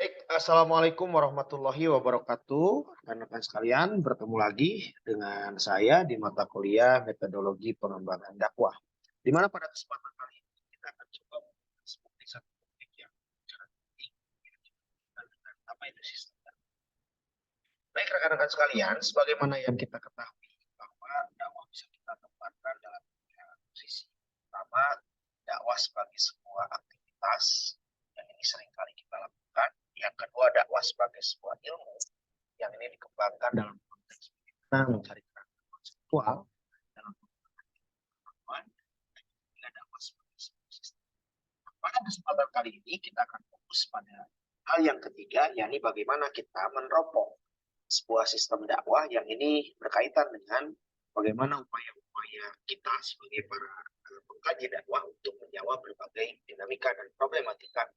Baik, Assalamualaikum warahmatullahi wabarakatuh. Rekan-rekan sekalian, bertemu lagi dengan saya di mata kuliah Metodologi Pengembangan Dakwah. Di mana pada kesempatan kali ini kita akan coba membahas seperti satu topik yang sangat penting, dengan apa itu sistem dakwah. Baik, rekan-rekan sekalian, sebagaimana yang kita ketahui bahwa dakwah bisa kita tempatkan dalam posisi pertama, dakwah sebagai sebuah aktivitas yang ini seringkali kita lakukan. Yang kedua, dakwah sebagai sebuah ilmu yang ini dikembangkan dalam konteks kita mencari kerangka konseptual dalam pengetahuan dan juga dakwah sebagai sebuah sistem. Pada kesempatan kali ini kita akan fokus pada hal yang ketiga, yakni bagaimana kita meneropong sebuah sistem dakwah yang ini berkaitan dengan bagaimana upaya-upaya kita sebagai para pengkaji dakwah untuk menjawab berbagai dinamika dan problematika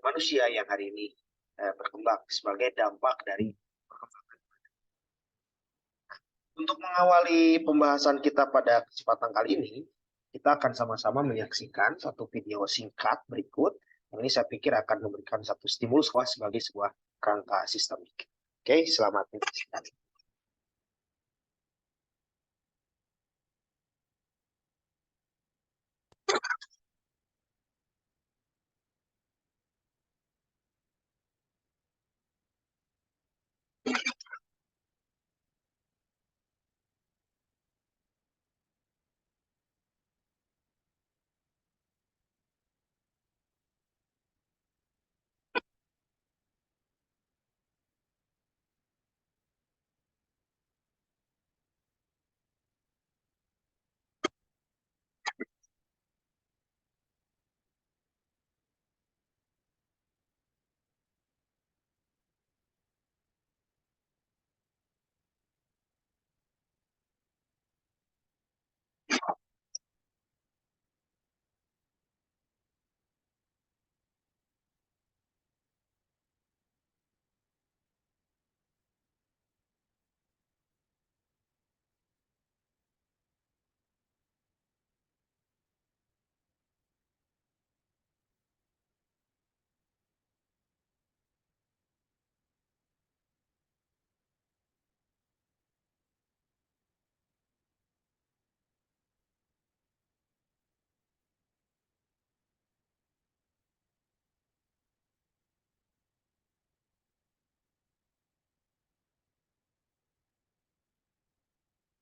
manusia yang hari ini berkembang sebagai dampak dari perkembangan. Untuk mengawali pembahasan kita pada kesempatan kali ini, kita akan sama-sama menyaksikan satu video singkat berikut. Yang ini saya pikir akan memberikan satu stimulus sebagai sebuah kerangka sistemik. Oke, selamat menyaksikan.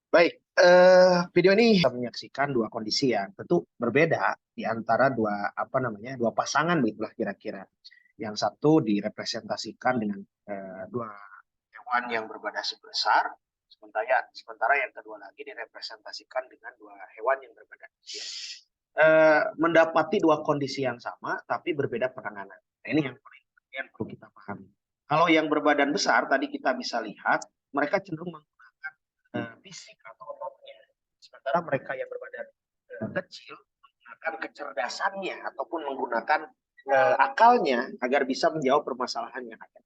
Baik, video ini kita menyaksikan dua kondisi yang tentu berbeda di antara dua pasangan begitulah kira-kira. Yang satu direpresentasikan dengan dua hewan yang berbadan sebesar, sementara yang kedua lagi direpresentasikan dengan dua hewan yang berbadan kecil. Mendapati dua kondisi yang sama tapi berbeda penanganan. Nah, ini yang perlu kita pahami. Kalau yang berbadan besar tadi kita bisa lihat mereka cenderung menggunakan fisik atau ototnya, sementara mereka yang berbadan kecil menggunakan kecerdasannya ataupun menggunakan akalnya agar bisa menjawab permasalahan yang ada.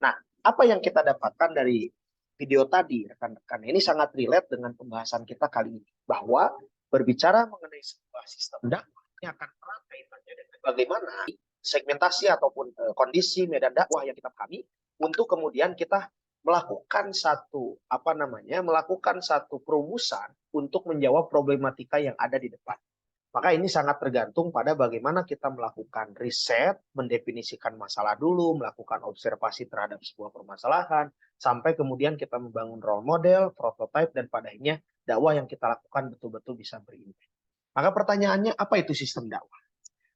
Nah, apa yang kita dapatkan dari video tadi, rekan-rekan, ini sangat relate dengan pembahasan kita kali ini, bahwa berbicara mengenai sebuah sistem dakwah ini akan erat kaitannya dengan bagaimana segmentasi ataupun kondisi medan dakwah yang kita pahami untuk kemudian kita melakukan satu perumusan untuk menjawab problematika yang ada di depan. Maka ini sangat tergantung pada bagaimana kita melakukan riset, mendefinisikan masalah dulu, melakukan observasi terhadap sebuah permasalahan, sampai kemudian kita membangun role model, prototipe, dan pada akhirnya dakwah yang kita lakukan betul-betul bisa berimpact. Maka pertanyaannya, apa itu sistem dakwah?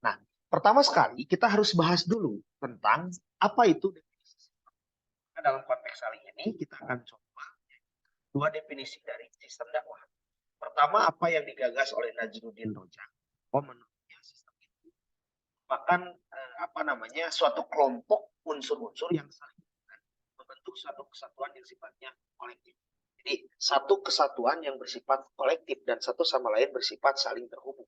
Nah, pertama sekali kita harus bahas dulu tentang apa itu definisi sistem. Nah, dalam konteks kali ini kita akan coba dua definisi dari sistem dakwah. Pertama, apa yang digagas oleh Najmuddin Rojak. Menurutnya sistem itu merupakan suatu kelompok unsur-unsur yang saling membentuk satu kesatuan yang sifatnya kolektif. Jadi satu kesatuan yang bersifat kolektif dan satu sama lain bersifat saling terhubung.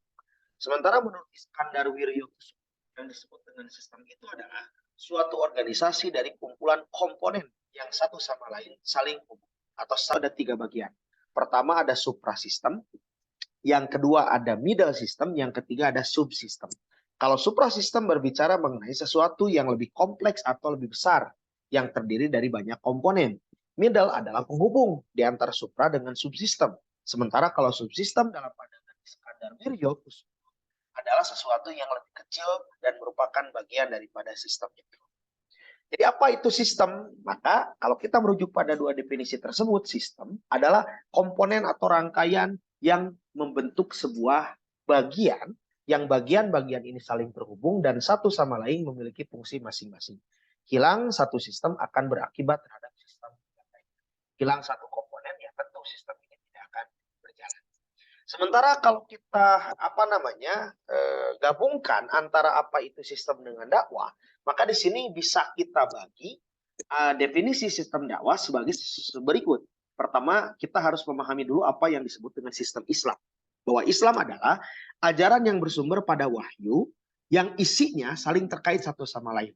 Sementara menurut Iskandar Wiryokusumo yang disebut dengan sistem itu adalah suatu organisasi dari kumpulan komponen yang satu sama lain saling hubung atau ada tiga bagian. Pertama ada suprasistem, yang kedua ada middle system, yang ketiga ada subsistem. Kalau suprasistem berbicara mengenai sesuatu yang lebih kompleks atau lebih besar, yang terdiri dari banyak komponen. Middle adalah penghubung di antara supra dengan subsistem. Sementara kalau subsistem dalam pandangan Iskandar Mirjo adalah sesuatu yang lebih kecil dan merupakan bagian daripada sistem itu. Jadi apa itu sistem? Maka kalau kita merujuk pada dua definisi tersebut, sistem adalah komponen atau rangkaian yang membentuk sebuah bagian, yang bagian-bagian ini saling terhubung dan satu sama lain memiliki fungsi masing-masing. Hilang satu sistem akan berakibat terhadap sistem yang lain. Hilang satu komponen, ya tentu sistem ini tidak akan berjalan. Sementara kalau kita gabungkan antara apa itu sistem dengan dakwah, maka di sini bisa kita bagi definisi sistem dakwah sebagai berikut. Pertama, kita harus memahami dulu apa yang disebut dengan sistem Islam. Bahwa Islam adalah ajaran yang bersumber pada wahyu yang isinya saling terkait satu sama lain.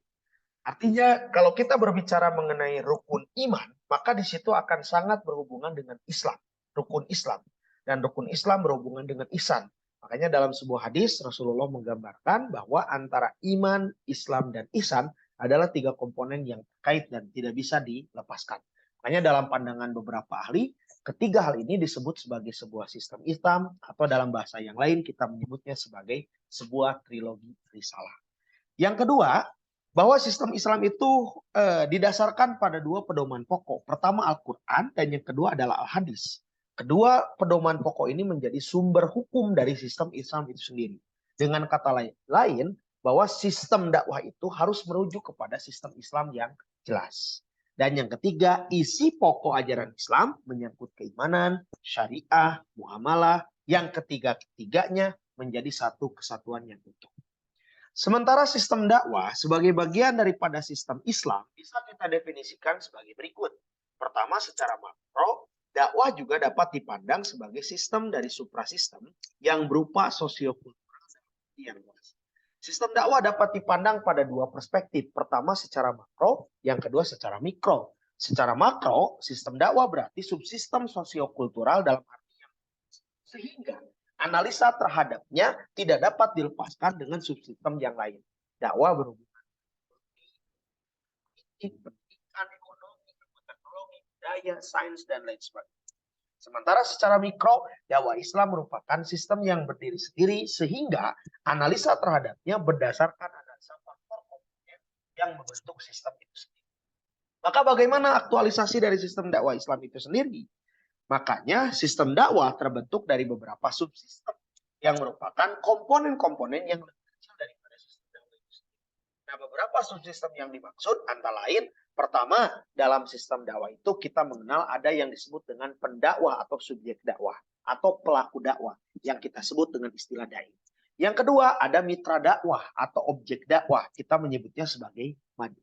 Artinya kalau kita berbicara mengenai rukun iman, maka di situ akan sangat berhubungan dengan Islam, rukun Islam. Dan rukun Islam berhubungan dengan ihsan. Makanya dalam sebuah hadis Rasulullah menggambarkan bahwa antara iman, Islam, dan ihsan adalah tiga komponen yang terkait dan tidak bisa dilepaskan. Makanya dalam pandangan beberapa ahli, ketiga hal ini disebut sebagai sebuah sistem Islam, atau dalam bahasa yang lain kita menyebutnya sebagai sebuah trilogi risalah. Yang kedua, bahwa sistem Islam itu didasarkan pada dua pedoman pokok. Pertama Al-Quran dan yang kedua adalah Al-Hadis. Kedua pedoman pokok ini menjadi sumber hukum dari sistem Islam itu sendiri. Dengan kata lain, bahwa sistem dakwah itu harus merujuk kepada sistem Islam yang jelas. Dan yang ketiga, isi pokok ajaran Islam menyangkut keimanan, syariah, muamalah, yang ketiga-ketiganya menjadi satu kesatuan yang utuh. Sementara sistem dakwah sebagai bagian daripada sistem Islam bisa kita definisikan sebagai berikut. Pertama, secara makro, dakwah juga dapat dipandang sebagai sistem dari suprasistem yang berupa sosiokultural yang luas. Sistem dakwah dapat dipandang pada dua perspektif. Pertama secara makro, yang kedua secara mikro. Secara makro, sistem dakwah berarti subsistem sosiokultural dalam arti yang sehingga analisa terhadapnya tidak dapat dilepaskan dengan subsistem yang lain. Dakwah berhubungan dengan pendidikan, ekonomi, teknologi, budaya, sains, dan lain sebagainya. Sementara secara mikro, dakwah Islam merupakan sistem yang berdiri sendiri sehingga analisa terhadapnya berdasarkan analisa faktor komponen yang membentuk sistem itu sendiri. Maka bagaimana aktualisasi dari sistem dakwah Islam itu sendiri? Makanya sistem dakwah terbentuk dari beberapa subsistem yang merupakan komponen-komponen yang lebih kecil daripada sistem dakwah itu sendiri. Nah, beberapa subsistem yang dimaksud antara lain, pertama, dalam sistem dakwah itu kita mengenal ada yang disebut dengan pendakwah atau subjek dakwah atau pelaku dakwah yang kita sebut dengan istilah dai. Yang kedua, ada mitra dakwah atau objek dakwah, kita menyebutnya sebagai madu.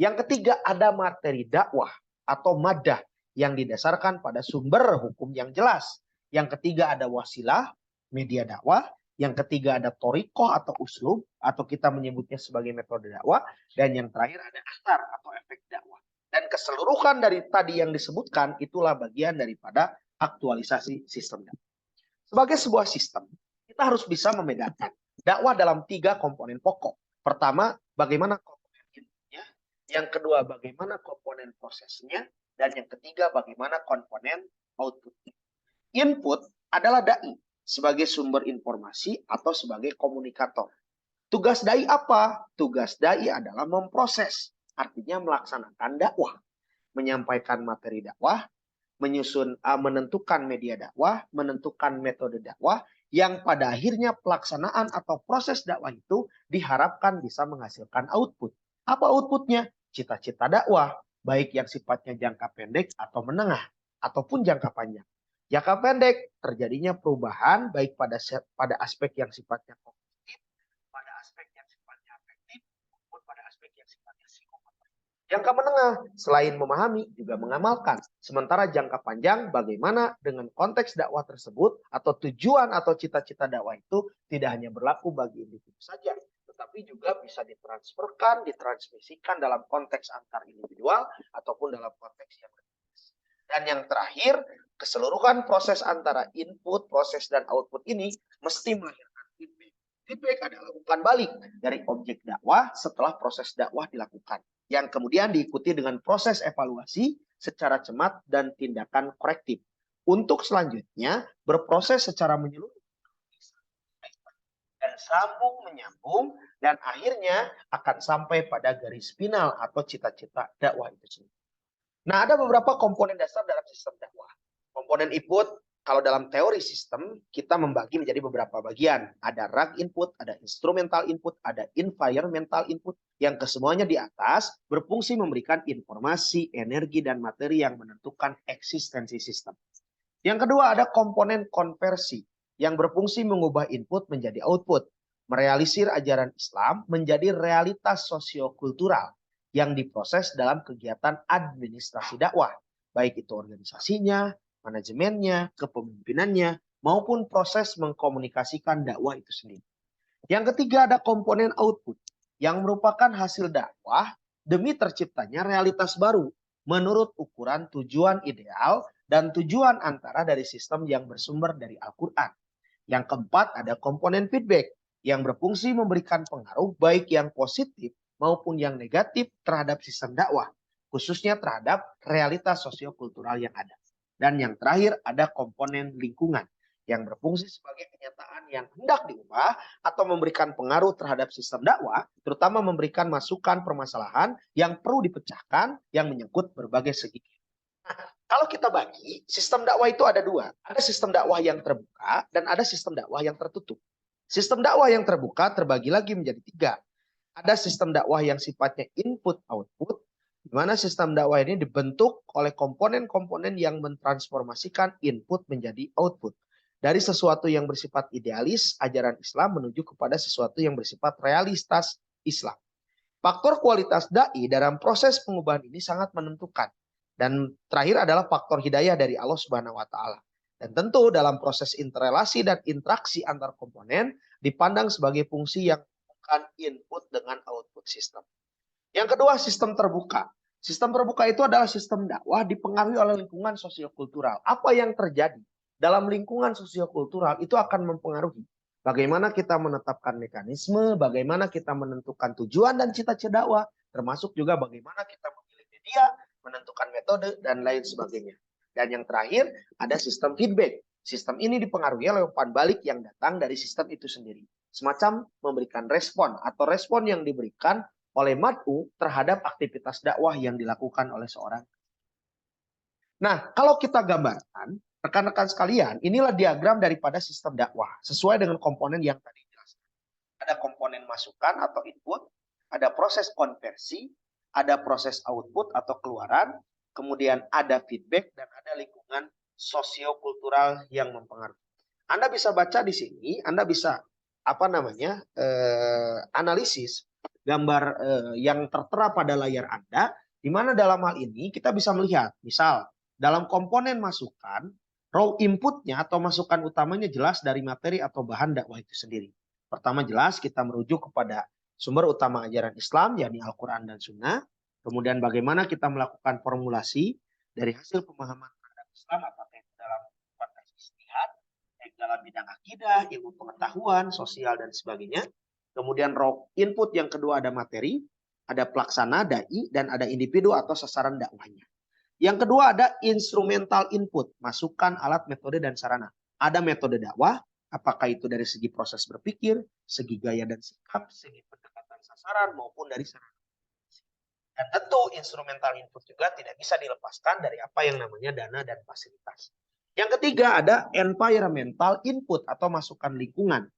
Yang ketiga, ada materi dakwah atau madah yang didasarkan pada sumber hukum yang jelas. Yang ketiga ada wasilah, media dakwah. Yang ketiga ada torikoh atau uslub, atau kita menyebutnya sebagai metode dakwah. Dan yang terakhir ada asar atau efek dakwah. Dan keseluruhan dari tadi yang disebutkan itulah bagian daripada aktualisasi sistem dakwah. Sebagai sebuah sistem, kita harus bisa membedakan dakwah dalam tiga komponen pokok. Pertama, bagaimana komponen inputnya. Yang kedua, bagaimana komponen prosesnya. Dan yang ketiga, bagaimana komponen output. Input adalah dai sebagai sumber informasi atau sebagai komunikator. Tugas dai apa? Tugas dai adalah memproses, artinya melaksanakan dakwah, menyampaikan materi dakwah, menentukan media dakwah, menentukan metode dakwah, yang pada akhirnya pelaksanaan atau proses dakwah itu diharapkan bisa menghasilkan output. Apa outputnya? Cita-cita dakwah, baik yang sifatnya jangka pendek atau menengah, ataupun jangka panjang. Jangka pendek terjadinya perubahan baik pada aspek yang sifatnya kognitif, pada aspek yang sifatnya afektif, maupun pada aspek yang sifatnya psikomotorik. Jangka menengah selain memahami juga mengamalkan. Sementara jangka panjang bagaimana dengan konteks dakwah tersebut atau tujuan atau cita-cita dakwah itu tidak hanya berlaku bagi individu saja, tetapi juga bisa ditransferkan, ditransmisikan dalam konteks antar individual ataupun dalam konteks yang berbeda. Dan yang terakhir, keseluruhan proses antara input, proses, dan output ini mesti melahirkan feedback. Feedback adalah umpan balik dari objek dakwah setelah proses dakwah dilakukan, yang kemudian diikuti dengan proses evaluasi secara cermat dan tindakan korektif. Untuk selanjutnya, berproses secara menyeluruh dan sambung menyambung, dan akhirnya akan sampai pada garis final atau cita-cita dakwah itu sendiri. Nah, ada beberapa komponen dasar dalam sistem dakwah. Komponen input, kalau dalam teori sistem, kita membagi menjadi beberapa bagian. Ada raw input, ada instrumental input, ada environmental input, yang kesemuanya di atas berfungsi memberikan informasi, energi, dan materi yang menentukan eksistensi sistem. Yang kedua, ada komponen konversi, yang berfungsi mengubah input menjadi output, merealisir ajaran Islam menjadi realitas sosiokultural yang diproses dalam kegiatan administrasi dakwah, baik itu organisasinya, manajemennya, kepemimpinannya, maupun proses mengkomunikasikan dakwah itu sendiri. Yang ketiga, ada komponen output, yang merupakan hasil dakwah demi terciptanya realitas baru menurut ukuran tujuan ideal dan tujuan antara dari sistem yang bersumber dari Al-Quran. Yang keempat, ada komponen feedback, yang berfungsi memberikan pengaruh baik yang positif maupun yang negatif terhadap sistem dakwah, khususnya terhadap realitas sosiokultural yang ada. Dan yang terakhir, ada komponen lingkungan, yang berfungsi sebagai kenyataan yang hendak diubah atau memberikan pengaruh terhadap sistem dakwah, terutama memberikan masukan permasalahan yang perlu dipecahkan yang menyangkut berbagai segi. Kalau kita bagi, sistem dakwah itu ada dua. Ada sistem dakwah yang terbuka dan ada sistem dakwah yang tertutup. Sistem dakwah yang terbuka terbagi lagi menjadi tiga. Ada sistem dakwah yang sifatnya input-output, di mana sistem dakwah ini dibentuk oleh komponen-komponen yang mentransformasikan input menjadi output. Dari sesuatu yang bersifat idealis, ajaran Islam, menuju kepada sesuatu yang bersifat realitas Islam. Faktor kualitas da'i dalam proses pengubahan ini sangat menentukan. Dan terakhir adalah faktor hidayah dari Allah Subhanahu wa taala. Dan tentu dalam proses interrelasi dan interaksi antar komponen dipandang sebagai fungsi yang bukan input dengan output sistem. Yang kedua, sistem terbuka. Sistem terbuka itu adalah sistem dakwah dipengaruhi oleh lingkungan sosiokultural. Apa yang terjadi dalam lingkungan sosiokultural itu akan mempengaruhi bagaimana kita menetapkan mekanisme, bagaimana kita menentukan tujuan dan cita-cita dakwah, termasuk juga bagaimana kita memilih media, menentukan metode, dan lain sebagainya. Dan yang terakhir, ada sistem feedback. Sistem ini dipengaruhi oleh umpan balik yang datang dari sistem itu sendiri. Semacam memberikan respon atau respon yang diberikan oleh mad'u terhadap aktivitas dakwah yang dilakukan oleh seorang. Nah, kalau kita gambarkan, rekan-rekan sekalian, inilah diagram daripada sistem dakwah sesuai dengan komponen yang tadi dijelaskan. Ada komponen masukan atau input, ada proses konversi, ada proses output atau keluaran, kemudian ada feedback, dan ada lingkungan sosiokultural yang mempengaruhi. Anda bisa baca di sini, Anda bisa analisis gambar yang tertera pada layar Anda, di mana dalam hal ini kita bisa melihat, misal dalam komponen masukan, raw inputnya atau masukan utamanya jelas dari materi atau bahan dakwah itu sendiri. Pertama, jelas kita merujuk kepada sumber utama ajaran Islam, yakni Al-Quran dan Sunnah. Kemudian bagaimana kita melakukan formulasi dari hasil pemahaman terhadap Islam, apakah itu dalam konteks ijtihad, dalam bidang akidah, ilmu pengetahuan, sosial, dan sebagainya. Kemudian raw input yang kedua ada materi, ada pelaksana, dai, dan ada individu atau sasaran dakwahnya. Yang kedua ada instrumental input, masukan, alat, metode, dan sarana. Ada metode dakwah, apakah itu dari segi proses berpikir, segi gaya dan sikap, segi pendekatan sasaran, maupun dari sarana. Dan tentu instrumental input juga tidak bisa dilepaskan dari apa yang namanya dana dan fasilitas. Yang ketiga ada environmental input atau masukan lingkungan.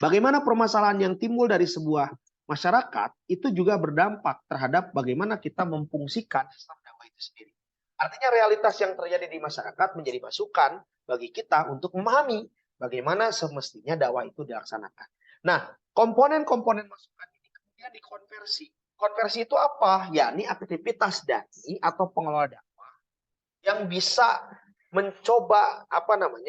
Bagaimana permasalahan yang timbul dari sebuah masyarakat itu juga berdampak terhadap bagaimana kita memfungsikan sistem dakwah itu sendiri. Artinya realitas yang terjadi di masyarakat menjadi masukan bagi kita untuk memahami bagaimana semestinya dakwah itu dilaksanakan. Nah, komponen-komponen masukan ini kemudian dikonversi. Konversi itu apa? Yakni aktivitas dai atau pengelola dakwah yang bisa mencoba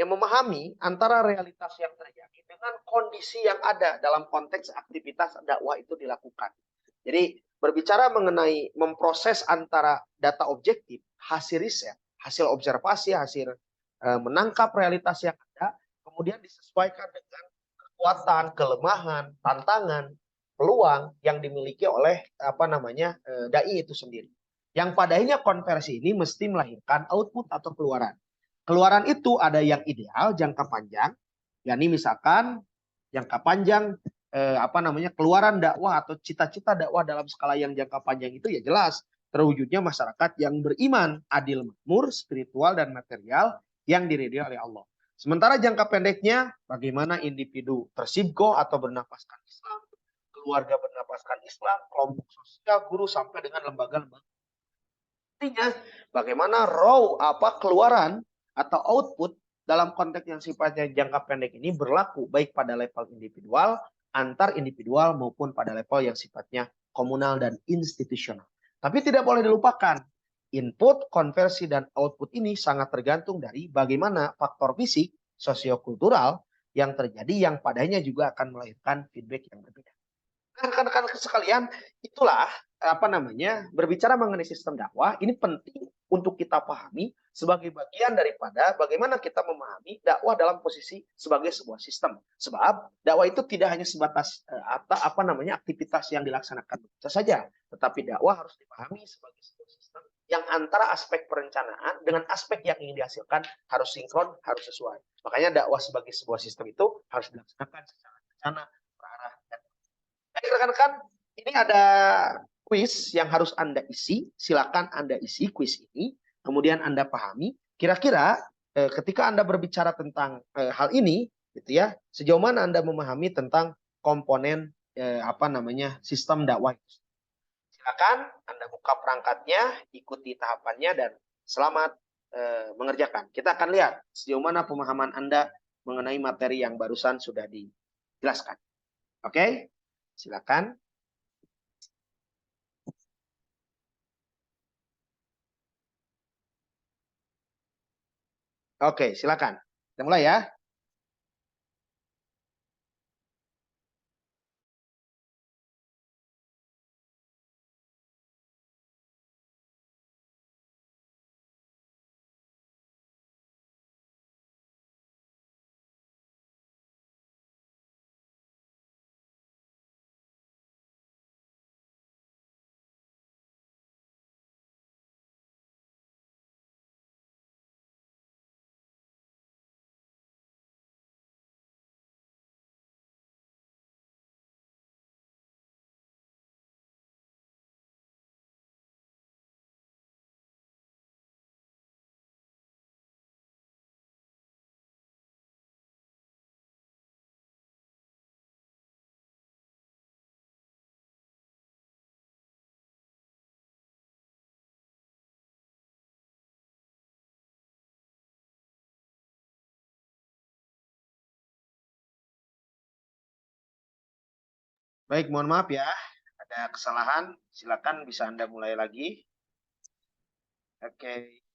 memahami antara realitas yang terjadi dengan kondisi yang ada dalam konteks aktivitas dakwah itu dilakukan. Jadi berbicara mengenai memproses antara data objektif, hasil riset, hasil observasi, hasil menangkap realitas yang ada, kemudian disesuaikan dengan kekuatan, kelemahan, tantangan, peluang yang dimiliki oleh dai itu sendiri. Yang padanya konversi ini mesti melahirkan output atau keluaran. Keluaran itu ada yang ideal jangka panjang, yakni misalkan jangka panjang keluaran dakwah atau cita-cita dakwah dalam skala yang jangka panjang itu ya jelas terwujudnya masyarakat yang beriman, adil makmur, spiritual dan material yang diridhoi oleh Allah. Sementara jangka pendeknya bagaimana individu tersibgo atau bernapaskan Islam, keluarga bernapaskan Islam, kelompok sosial, guru sampai dengan lembaga-lembaga. Artinya bagaimana keluaran atau output dalam konteks yang sifatnya jangka pendek ini berlaku baik pada level individual, antar individual maupun pada level yang sifatnya komunal dan institusional. Tapi tidak boleh dilupakan, input, konversi, dan output ini sangat tergantung dari bagaimana faktor fisik, sosiokultural yang terjadi yang padanya juga akan melahirkan feedback yang berbeda. Rekan-rekan sekalian, itulah berbicara mengenai sistem dakwah ini penting untuk kita pahami sebagai bagian daripada bagaimana kita memahami dakwah dalam posisi sebagai sebuah sistem. Sebab dakwah itu tidak hanya sebatas aktivitas yang dilaksanakan saja, tetapi dakwah harus dipahami sebagai sebuah sistem yang antara aspek perencanaan dengan aspek yang ingin dihasilkan harus sinkron, harus sesuai. Makanya dakwah sebagai sebuah sistem itu harus dilaksanakan secara rencana, terarah, dan baik rekan-rekan, ini ada kuis yang harus Anda isi. Silakan Anda isi kuis ini, kemudian Anda pahami. Kira-kira ketika Anda berbicara tentang hal ini, gitu ya, sejauh mana Anda memahami tentang komponen sistem dakwah. Silakan Anda buka perangkatnya, ikuti tahapannya dan selamat mengerjakan. Kita akan lihat sejauh mana pemahaman Anda mengenai materi yang barusan sudah dijelaskan. Oke? Silakan. Oke, silakan. Kita mulai ya. Baik, mohon maaf ya. Ada kesalahan. Silakan bisa Anda mulai lagi. Oke.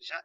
Bisa.